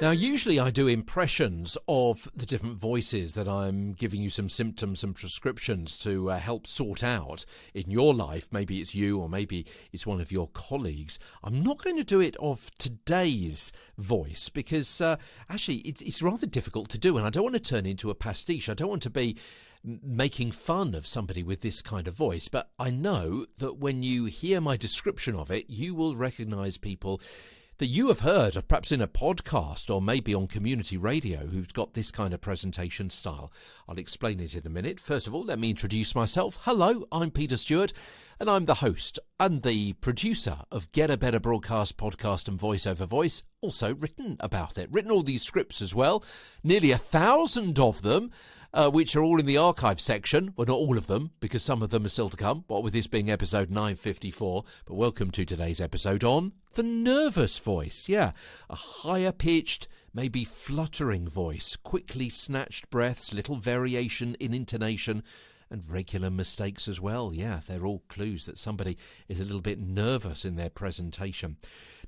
Now, usually I do impressions of the different voices that I'm giving you some symptoms and prescriptions to help sort out in your life. Maybe it's you or maybe it's one of your colleagues. I'm not going to do it of today's voice because actually it's rather difficult to do, and I don't want to turn into a pastiche. I don't want to be making fun of somebody with this kind of voice, but I know that when you hear my description of it, you will recognise people that you have heard, perhaps in a podcast or maybe on community radio, who's got this kind of presentation style. I'll explain it in a minute. First of all, let me introduce myself. Hello, I'm Peter Stewart, and I'm the host and the producer of Get a Better Broadcast podcast and Voice Over Voice. Also written about it, written all these scripts as well, nearly 1,000 of them, which are all in the archive section. Well, not all of them, because some of them are still to come, what with this being episode 954. But welcome to today's episode on the nervous voice. Yeah, a higher pitched, maybe fluttering voice, quickly snatched breaths, little variation in intonation, and regular mistakes as well. Yeah, they're all clues that somebody is a little bit nervous in their presentation.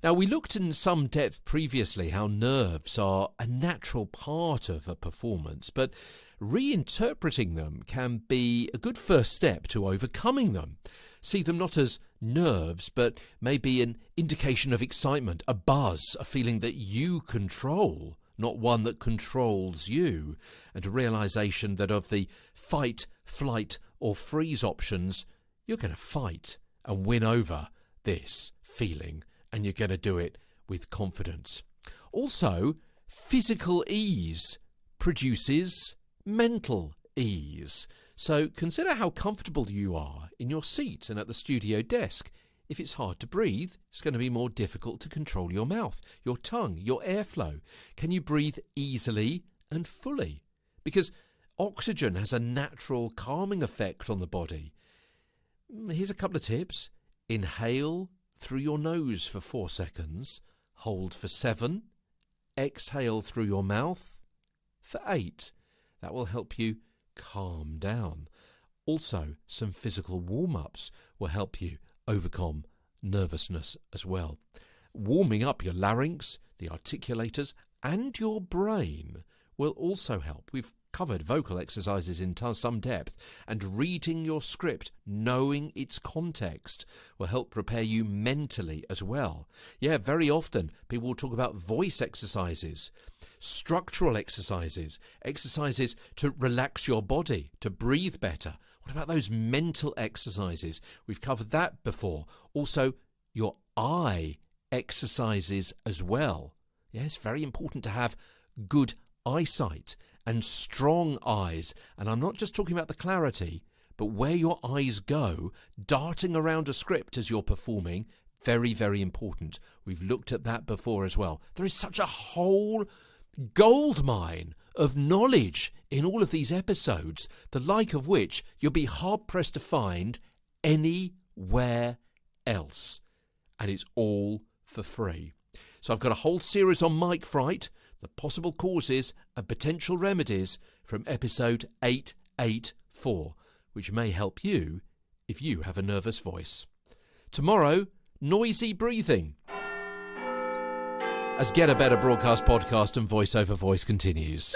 Now, we looked in some depth previously how nerves are a natural part of a performance, but reinterpreting them can be a good first step to overcoming them. See them not as nerves, but maybe an indication of excitement, a buzz, a feeling that you control, not one that controls you, and a realization that of the fight, flight, or freeze options, you're going to fight and win over this feeling, and you're going to do it with confidence. Also, physical ease produces mental ease. So consider how comfortable you are in your seat and at the studio desk. If it's hard to breathe, it's going to be more difficult to control your mouth, your tongue, your airflow. Can you breathe easily and fully? Because oxygen has a natural calming effect on the body. Here's a couple of tips. Inhale through your nose for 4 seconds. Hold for 7. Exhale through your mouth for 8. That will help you calm down. Also, some physical warm-ups will help you overcome nervousness as well. Warming up your larynx, the articulators, and your brain will also help. We've covered vocal exercises in some depth, and reading your script, knowing its context, will help prepare you mentally as well. Yeah, very often people will talk about voice exercises, structural exercises, exercises to relax your body, to breathe better. What about those mental exercises? We've covered that before. Also, your eye exercises as well. Yeah, it's very important to have good eyesight and strong eyes. And I'm not just talking about the clarity, but where your eyes go, darting around a script as you're performing, very, very important. We've looked at that before as well. There is such a whole goldmine of knowledge in all of these episodes, the like of which you'll be hard-pressed to find anywhere else. And it's all for free. So I've got a whole series on mic fright, the possible causes and potential remedies from episode 884, which may help you if you have a nervous voice. Tomorrow, noisy breathing, as Get a Better Broadcast podcast and Voice Over Voice continues.